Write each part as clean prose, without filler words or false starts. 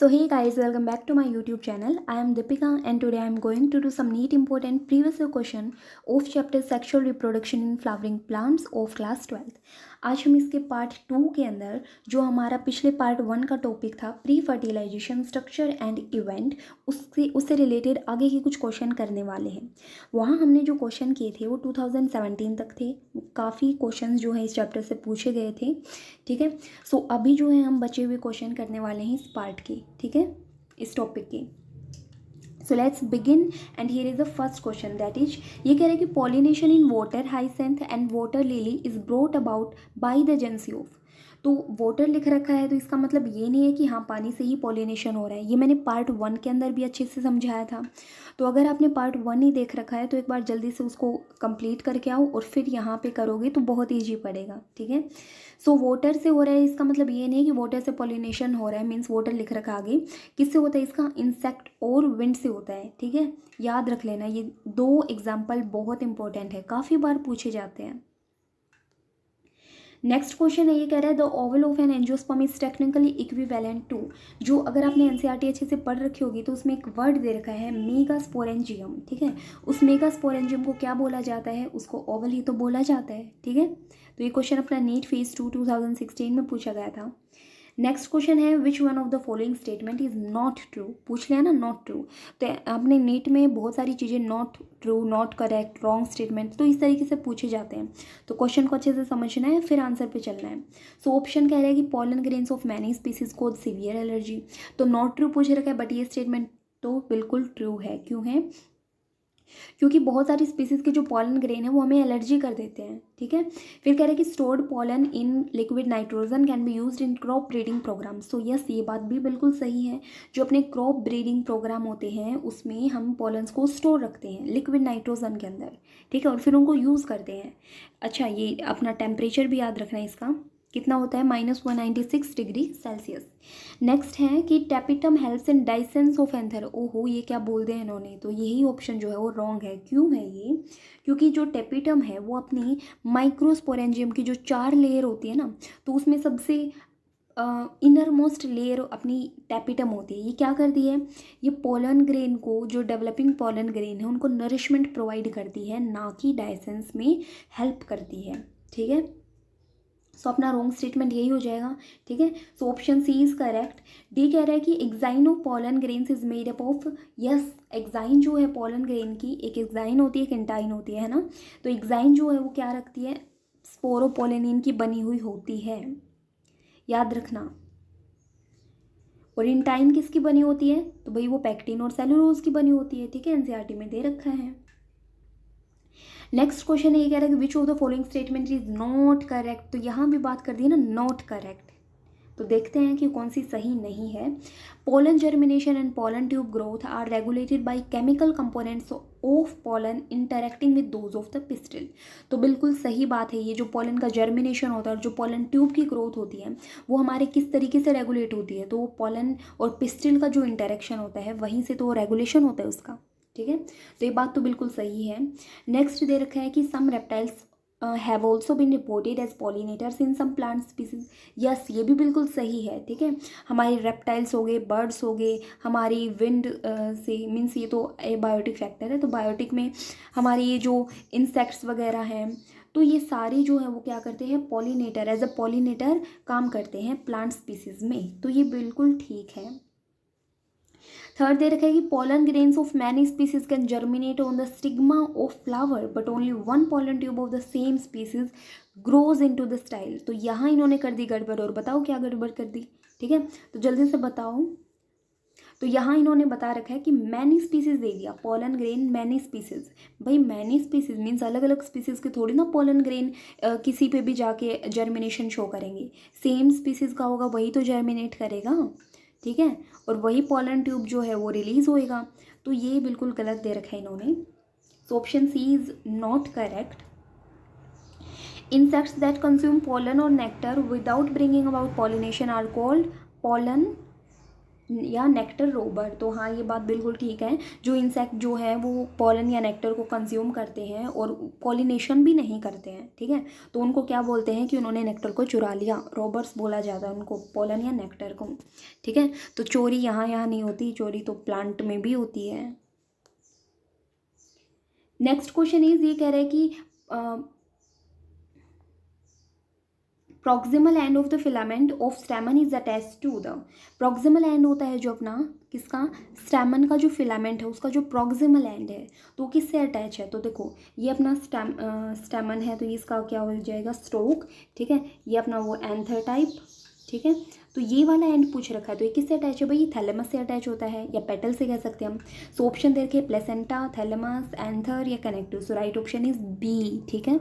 So hey guys, welcome back to my YouTube channel. I am Deepika and today I am going to do some neat important previous year question of chapter sexual reproduction in flowering plants of class 12th. आज हम इसके part 2 के अंदर जो हमारा पिछले part 1 का topic था pre fertilisation structure and event उससे रिलेटेड आगे के कुछ क्वेश्चन करने वाले हैं। वहाँ हमने जो क्वेश्चन किए थे वो 2017 तक थे। काफ़ी क्वेश्चन जो है इस चैप्टर से पूछे गए थे। ठीक है, सो अभी जो है हम बचे हुए क्वेश्चन करने वाले हैं इस पार्ट के, ठीक है, इस टॉपिक के। So let's begin and here is the first question that is, ये कह रहे हैं कि pollination in water hyacinth and water lily is brought about by the agency of. तो वाटर लिख रखा है तो इसका मतलब ये नहीं है कि हाँ पानी से ही पॉलिनेशन हो रहा है। ये मैंने पार्ट 1 के अंदर भी अच्छे से समझाया था। तो अगर आपने पार्ट 1 ही देख रखा है तो एक बार जल्दी से उसको कंप्लीट करके आओ और फिर यहाँ पे करोगे तो बहुत ईजी पड़ेगा। ठीक है, सो वाटर से हो रहा है इसका मतलब ये नहीं है कि वाटर से पॉलिनेशन हो रहा है, मीन्स वाटर लिख रखा आगे। किससे होता है इसका? इंसेक्ट और विंड से होता है। ठीक है, याद रख लेना, ये दो एग्जाम्पल बहुत इंपॉर्टेंट है, काफ़ी बार पूछे जाते हैं। नेक्स्ट क्वेश्चन है, ये कह रहा है the ovule of an angiosperm is technically equivalent to. जो अगर आपने एनसीईआरटी अच्छे से पढ़ रखी होगी तो उसमें एक वर्ड दे रखा है मेगास्पोरेंजियम। ठीक है, उस मेगास्पोरेंजियम को क्या बोला जाता है? उसको ओवल ही तो बोला जाता है। ठीक है, तो ये क्वेश्चन अपना नीट फेज 2 2016 में पूछा गया था। नेक्स्ट क्वेश्चन है which one of the following statement is not true. पूछ लिया ना नॉट ट्रू, तो आपने नीट में बहुत सारी चीज़ें not true, not correct, wrong statement, तो इस तरीके से पूछे जाते हैं। तो क्वेश्चन को अच्छे से समझना है फिर आंसर पे चलना है। सो ऑप्शन कह रहा है कि pollen grains of many species cause severe allergy. तो नॉट ट्रू पूछ रखा है, बट ये स्टेटमेंट तो बिल्कुल ट्रू है। क्यों है? क्योंकि बहुत सारी स्पीसीज के जो पॉलन ग्रेन है वो हमें एलर्जी कर देते हैं। ठीक है, फिर कह रहे हैं कि stored pollen in liquid nitrogen can be used in crop breeding programme. So yes, ये बात भी बिल्कुल सही है। जो अपने क्रॉप ब्रीडिंग प्रोग्राम होते हैं उसमें हम पॉलन्स को स्टोर रखते हैं लिक्विड नाइट्रोजन के अंदर। ठीक है, और फिर उनको यूज़ करते हैं। अच्छा, ये अपना टेम्परेचर भी याद रखना है, इसका कितना होता है? -196 डिग्री सेल्सियस। नेक्स्ट है कि tapetum helps in dehiscence of anther. ओहो, ये क्या बोल दिया इन्होंने, तो यही ऑप्शन जो है वो रॉन्ग है। क्यों है ये? क्योंकि जो टेपिटम है वो अपनी माइक्रोस्पोरेंजियम की जो 4 लेयर होती है ना, तो उसमें सबसे इनर मोस्ट लेयर अपनी टेपिटम होती है। ये क्या करती है? ये पोलन ग्रेन को, जो डेवलपिंग पोलन ग्रेन है उनको नरिशमेंट प्रोवाइड करती है, ना कि डाइसेंस में हेल्प करती है। ठीक है, सो अपना रॉन्ग स्टेटमेंट यही हो जाएगा। ठीक है, so option C is correct. D कह रहा है कि exine of pollen grains is made up of. Yes, exine जो है पॉलन ग्रेन की, एक एग्जाइन होती है, एक इंटाइन होती है ना। तो एग्जाइन जो है वो क्या रखती है? स्पोरोपोलेनिन की बनी हुई होती है, याद रखना। और इंटाइन किसकी बनी होती है? तो भाई वो पैक्टिन और सेलुलोज की बनी होती है। ठीक है, एनसीईआरटी में दे रखा है। नेक्स्ट क्वेश्चन है, ये कह रहा है कि which of the following statement is not correct. तो यहाँ भी बात कर दी है ना नॉट करेक्ट, तो देखते हैं कि कौन सी सही नहीं है। Pollen germination and pollen tube growth are regulated by chemical components of pollen interacting with those of the pistil. तो बिल्कुल सही बात है, ये जो पोलन का जर्मिनेशन होता है और जो पोलन ट्यूब की ग्रोथ होती है वो हमारे किस तरीके से रेगुलेट होती है? तो वो पोलन और पिस्टिल का जो इंटरेक्शन होता है वहीं से तो वो रेगुलेशन होता है उसका। ठीक है, तो ये बात तो बिल्कुल सही है। नेक्स्ट दे रखा है कि some reptiles have also been reported as pollinators in some plant species. Yes, ये भी बिल्कुल सही है। ठीक है, हमारी रेप्टाइल्स हो गए, बर्ड्स हो गए, हमारी विंड से, मीन्स ये तो बायोटिक फैक्टर है, तो बायोटिक में हमारी ये जो इंसेक्ट्स वगैरह हैं तो ये सारे जो है वो क्या करते हैं? पॉलिनेटर, एज अ पॉलिनेटर काम करते हैं प्लांट स्पीसीज में, तो ये बिल्कुल ठीक है। थर्ड दे रखा है कि pollen grains of many species can germinate on the stigma of flower but only one pollen tube of the same species grows into the style. तो यहाँ इन्होंने कर दी गड़बड़, और बताओ क्या गड़बड़ कर दी? ठीक है, तो जल्दी से बताओ। तो यहाँ इन्होंने बता रखा है कि मैनी स्पीसीज दे दिया, पोलन ग्रेन मैनी स्पीसीज। भाई मैनी स्पीसीज मीन्स अलग अलग स्पीसीज के थोड़ी ना पोलन ग्रेन किसी पे भी जाके जर्मिनेशन शो करेंगे। सेम स्पीसीज का होगा वही तो जर्मिनेट करेगा। ठीक है, और वही पोलन ट्यूब जो है वो रिलीज होएगा। तो ये बिल्कुल गलत दे रखा है इन्होंने। So option C is not correct. Insects that consume pollen और nectar without bringing about pollination are called pollen या नेक्टर रोबर। तो हाँ, ये बात बिल्कुल ठीक है। जो इंसेक्ट जो है वो पॉलन या नेक्टर को कंज्यूम करते हैं और पॉलिनेशन भी नहीं करते हैं, ठीक है, तो उनको क्या बोलते हैं कि उन्होंने नेक्टर को चुरा लिया, रोबर्स बोला जाता है उनको, पॉलन या नेक्टर को, ठीक है। तो चोरी यहाँ नहीं होती, चोरी तो प्लांट में भी होती है। नेक्स्ट क्वेश्चन इज, ये कह रहे हैं कि proximal end of the filament of stamen is attach to the, proximal end होता है जो अपना किसका, स्टैमन का जो फिलामेंट है उसका जो प्रॉक्सिमल एंड है तो किससे अटैच है। तो देखो ये अपना स्टैमन है तो ये इसका क्या हो जाएगा, स्टोक, ठीक है। ये अपना वो एंथर टाइप, ठीक है। तो ये वाला एंड पूछ रखा है तो ये किससे अटैच है भाई, ये थैलेमस से अटैच होता है या पेटल से कह सकते हैं हम। सो ऑप्शन दे रखे प्लेसेंटा, थैलेमस, एंथर या connective. So right option is B, ठीक है।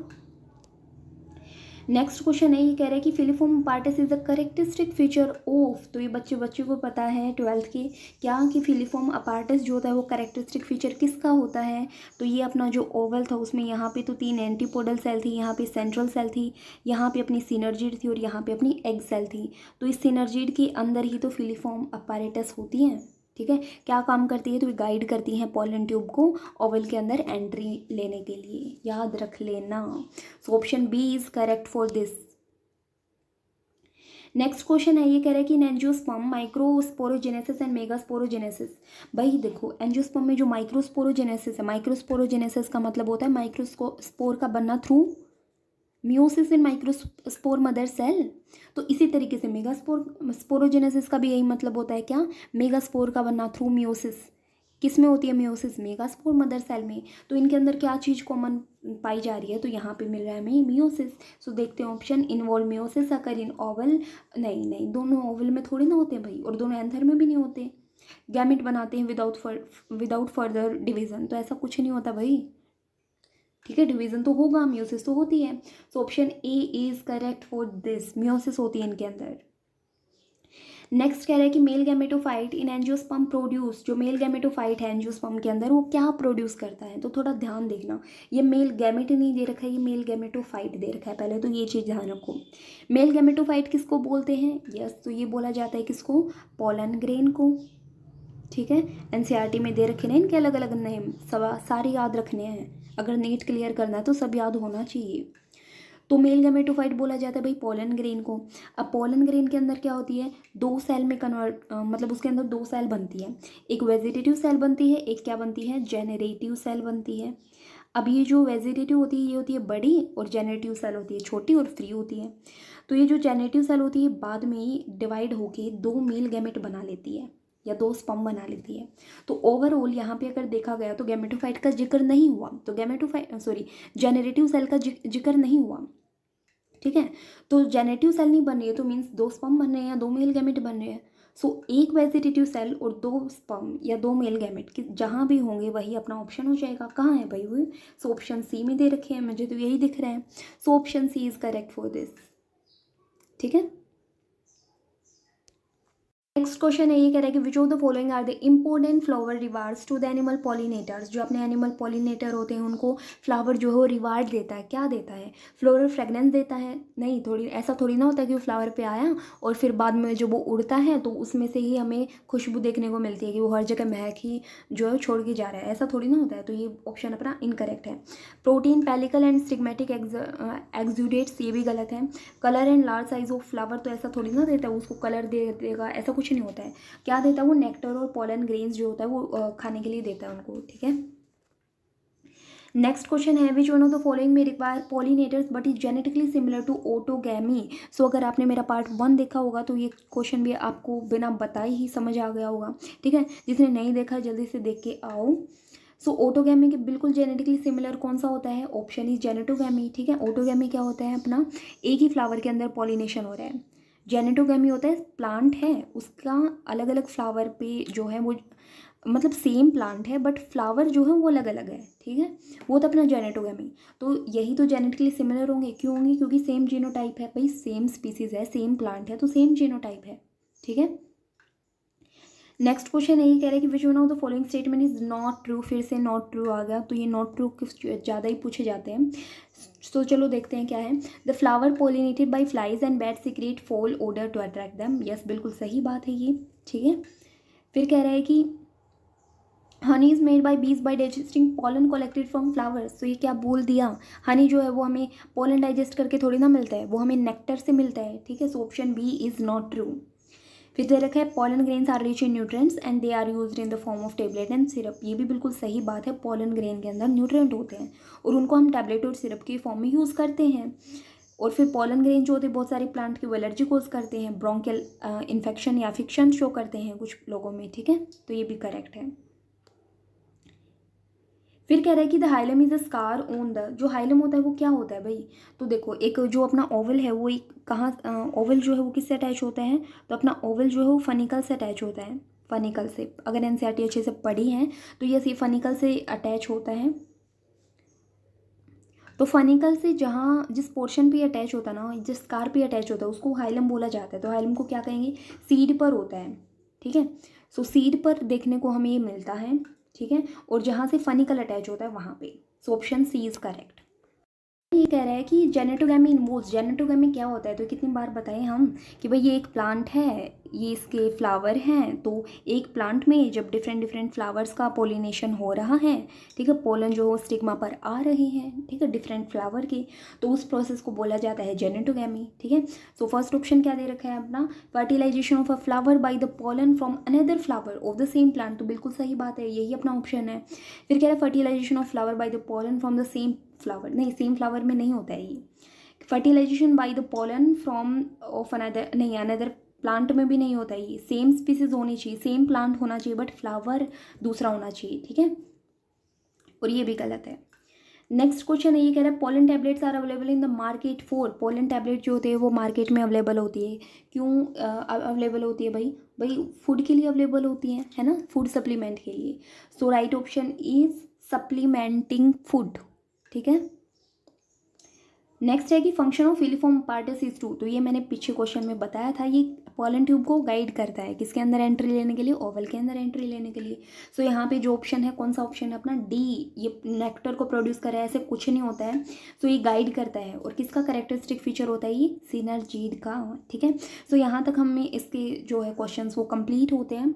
नेक्स्ट क्वेश्चन है, ये कह रहा है कि filiform apparatus is the characteristic feature of, तो ये बच्चे को पता है 12th के क्या कि फिलिफॉर्म अपार्टस जो होता है वो करेक्टरिस्टिक फीचर किसका होता है। तो ये अपना जो ओवल था उसमें यहाँ पे तो 3 एंटीपोडल सेल थी, यहाँ पे सेंट्रल सेल थी, यहाँ पे अपनी सिनर्जिड थी और यहाँ पे अपनी एग सेल थी। तो इस सिनर्जिड के अंदर ही तो फिलिफॉर्म अपार्टस होती है, ठीक है। क्या काम करती है, तो गाइड करती हैं पॉलन ट्यूब को ओवल के अंदर एंट्री लेने के लिए, याद रख लेना। So option B is correct for this. Next question है, ये कह रहा है कि in angiosperm microsporogenesis and megasporogenesis. भाई देखो एंजियोस्पर्म में जो माइक्रोस्पोरोजेनेसिस है, माइक्रोस्पोरोजेनेसिस का मतलब होता है माइक्रोस्पोर का बनना through meiosis in microspore mother cell. तो इसी तरीके से स्पोरोजेनेसिस का भी यही मतलब होता है, क्या, मेगास्पोर का बनना थ्रू मियोसिस। किस में होती है मियोसिस, मेगास्पोर मदर सेल में। तो इनके अंदर क्या चीज़ कॉमन पाई जा रही है, तो यहाँ पे मिल रहा है हमें मियोसिस। सो देखते हैं ऑप्शन, इन्वॉल्व मियोसिस अकर इन ओवल, नहीं दोनों ओवल में थोड़ी ना होते हैं भाई, और दोनों एंथर में भी नहीं होते। गैमेट बनाते हैं विदाउट फर्दर डिवीजन, तो ऐसा कुछ नहीं होता भाई, ठीक है। डिवीजन तो होगा, मियोसिस तो होती है। So option A is correct for this, meiosis होती है इनके अंदर। नेक्स्ट कह रहा है कि मेल गैमेटोफाइट इन एंजियोस्पर्म प्रोड्यूस, जो मेल गैमेटोफाइट है एंजियोस्पर्म के अंदर वो क्या प्रोड्यूस करता है। तो थोड़ा ध्यान देखना, ये मेल गैमेट नहीं दे रखा है, ये मेल गैमेटोफाइट दे रखा है, पहले तो ये चीज़ ध्यान रखो। मेल गैमेटोफाइट किसको बोलते हैं, यस, तो ये बोला जाता है किसको, पॉलन ग्रेन को, ठीक है। एनसीईआरटी में दे रखे ना इनके अलग अलग नेम, सब सारे याद रखने हैं, अगर नीट क्लियर करना है तो सब याद होना चाहिए। तो मेल गैमेटोफाइट बोला जाता है भाई पॉलन ग्रेन को। अब पॉलन ग्रेन के अंदर क्या होती है, 2 सेल में कन्वर्ट, मतलब उसके अंदर 2 सेल बनती है, एक वेजिटेटिव सेल बनती है, एक क्या बनती है, जेनरेटिव सेल बनती है। अब ये जो वेजिटेटिव होती है ये होती है बड़ी, और जेनरेटिव सेल होती है छोटी और फ्री होती है। तो ये जो जेनरेटिव सेल होती है बाद में ही डिवाइड होके 2 मेल गैमेट बना लेती है या 2 स्पर्म बना लेती है। तो ओवरऑल यहाँ पे अगर देखा गया तो गैमेटोफाइट का जिक्र नहीं हुआ, तो जेनरेटिव सेल का जिक्र नहीं हुआ, ठीक है। तो जेनेटिव सेल नहीं बन रही है तो मीन्स 2 स्पर्म बन रहे हैं या 2 मेल गैमेट बन रहे हैं। सो एक वेजिटेटिव सेल और 2 स्पर्म या 2 मेल गैमेट जहाँ भी होंगे वही अपना ऑप्शन हो जाएगा। कहाँ है भाई वो, सो ऑप्शन सी में दे रखे हैं, मुझे तो यही दिख रहा है। So option C is correct for this, ठीक है। नेक्स्ट क्वेश्चन है, ये कह रहा है कि which of the following are the important flower rewards to the animal pollinators, जो अपने एनिमल पॉलिनेटर होते हैं उनको फ्लावर जो है वो रिवार्ड देता है, क्या देता है, फ्लोरल फ्रेगनेंस देता है, नहीं, थोड़ी ऐसा थोड़ी ना होता है कि वो फ्लावर पे आया और फिर बाद में जब वो उड़ता है तो उसमें से ही हमें खुशबू देखने को मिलती है कि वो हर जगह महक ही जो है छोड़ के जा रहा है, ऐसा थोड़ी ना होता है। तो ये ऑप्शन अपना इनकरेक्ट है। Protein, pellicle and stigmatic exudates, ये भी गलत है। Colour and large size of flower, तो ऐसा थोड़ी ना देता है उसको कलर दे देगा, ऐसा कुछ नहीं होता है। क्या देता है वो, नेक्टर और पॉलन ग्रेन्स जो होता है वो खाने के लिए देता है उनको, ठीक है। नेक्स्ट क्वेश्चन है, which one of the following में require pollinators but is genetically similar to autogamy. So अगर आपने मेरा पार्ट 1 देखा होगा तो ये क्वेश्चन भी आपको बिना बताए ही समझ आ गया होगा, ठीक है। जिसने नहीं देखा जल्दी से देख के आओ। सो ऑटोगैमी के बिल्कुल जेनेटिकली सिमिलर कौन सा होता है, ऑप्शन इज जेनेटोगैमी, ठीक है। ऑटोगैमी क्या होता है, अपना एक ही फ्लावर के अंदर पॉलिनेशन हो रहा है। जेनेटोगैमी होता है प्लांट है उसका अलग अलग फ्लावर पे जो है वो, मतलब सेम प्लांट है बट फ्लावर जो है वो अलग अलग है, ठीक है, वो तो अपना जेनेटोगैमी। तो यही तो जेनेटिकली सिमिलर होंगे, क्यों होंगे, क्योंकि सेम जीनोटाइप है भाई, सेम स्पीसीज है, सेम प्लांट है तो सेम जीनोटाइप है, ठीक है। नेक्स्ट क्वेश्चन यही कह रहे हैं कि विच one of the following statement is not true, फिर से नॉट ट्रू आ गया, तो ये नॉट ट्रू ज़्यादा ही पूछे जाते हैं। तो चलो देखते हैं क्या है। The flower pollinated by flies and bat secrete foul odour to attract them, yes बिल्कुल सही बात है ये, ठीक है। फिर कह रहा है कि honey is made by bees by digesting pollen collected from flowers. तो ये क्या बोल दिया, हनी जो है वो हमें पॉलन डाइजेस्ट करके थोड़ी ना मिलता है, वो हमें नेक्टर से मिलता है, ठीक है। So option B is not true. फिर दे रखा है pollen grains are rich in nutrients and they are used in the form of tablet and syrup. ये भी बिल्कुल सही बात है, पॉलन ग्रेन के अंदर न्यूट्रिएंट होते हैं और उनको हम टैबलेट और सिरप के फॉर्म में यूज़ करते हैं। और फिर पॉलन ग्रेन जो होते हैं बहुत सारे प्लांट की वो एलर्जी कोज करते हैं, ब्रोंकियल इन्फेक्शन या फिक्शन शो करते हैं कुछ लोगों में, ठीक है। तो ये भी करेक्ट है। फिर कह रहा है कि the hilum is a scar on the, जो हाइलम होता है वो क्या होता है भाई। तो देखो एक जो अपना ओवल है वो एक कहाँ, ओवल जो है वो किससे अटैच होता है, तो अपना ओवल जो है वो फनिकल से अटैच होता है, फनिकल से। अगर एनसीईआरटी अच्छे से पढ़ी है तो ये सी फनिकल से अटैच होता है। तो फनिकल से जहाँ जिस पोर्शन पे अटैच होता है ना, जिस स्कार पे अटैच होता है उसको हाइलम बोला जाता है। तो हाइलम को क्या कहेंगे, सीड पर होता है, ठीक है। सो सीड पर देखने को हमें ये मिलता है, ठीक है। और जहाँ से फनिकल अटैच होता है वहाँ पे। So option C is correct. ये कह रहा है कि जेनेटोगेमी इन्वोल्व्स, जेनेटोगेमी क्या होता है, तो कितनी बार बताएं हम कि भाई ये एक प्लांट है, ये इसके फ्लावर हैं। तो एक प्लांट में जब डिफरेंट डिफरेंट फ्लावर्स का पोलिनेशन हो रहा है, ठीक है, पोलन जो स्टिग्मा पर आ रही है, ठीक है, डिफरेंट फ्लावर के, तो उस प्रोसेस को बोला जाता है जेनेटोगेमी, ठीक है। सो फर्स्ट ऑप्शन क्या दे रखा है अपना, fertilisation of a flower by the pollen from another flower of the same plant. तो बिल्कुल सही बात है, यही अपना ऑप्शन है। फिर कह रहा है fertilisation of flower by the pollen from the same flower, नहीं सेम फ्लावर में नहीं होता है ये। Fertilisation by the pollen from of another, नहीं अनदर प्लांट में भी नहीं होता है ये। सेम स्पीसीज होनी चाहिए, सेम प्लांट होना चाहिए, बट फ्लावर दूसरा होना चाहिए, ठीक है। और ये भी गलत है। नेक्स्ट क्वेश्चन है, ये कह रहा है pollen tablets are available in the market for, pollen tablet जो होते हैं वो मार्केट में अवेलेबल होती है, क्यों अवेलेबल होती है भाई, भाई फूड के लिए अवेलेबल होती है ना, फूड सप्लीमेंट के लिए। So right option is supplementing food, ठीक है। नेक्स्ट है कि function of filiform apparatus is to. तो ये मैंने पीछे क्वेश्चन में बताया था, ये पोलन ट्यूब को गाइड करता है किसके अंदर एंट्री लेने के लिए, ओवल के अंदर एंट्री लेने के लिए। सो यहाँ पे जो ऑप्शन है, कौन सा ऑप्शन है अपना डी, ये नेक्टर को प्रोड्यूस करे, ऐसे कुछ नहीं होता है। सो ये गाइड करता है, और किसका करेक्टरिस्टिक फीचर होता है, ये सिनर्जीड का, ठीक है। सो यहाँ तक हमें इसके जो है क्वेश्चन वो कंप्लीट होते हैं।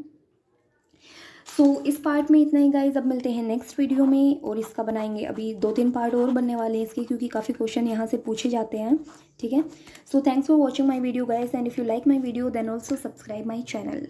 सो इस पार्ट में इतना ही गाइज, अब मिलते हैं नेक्स्ट वीडियो में, और इसका बनाएंगे अभी 2-3 पार्ट और बनने वाले हैं इसके, क्योंकि काफ़ी क्वेश्चन यहाँ से पूछे जाते हैं, ठीक है। So thanks for watching my video guys, and if you like my video then also subscribe my channel.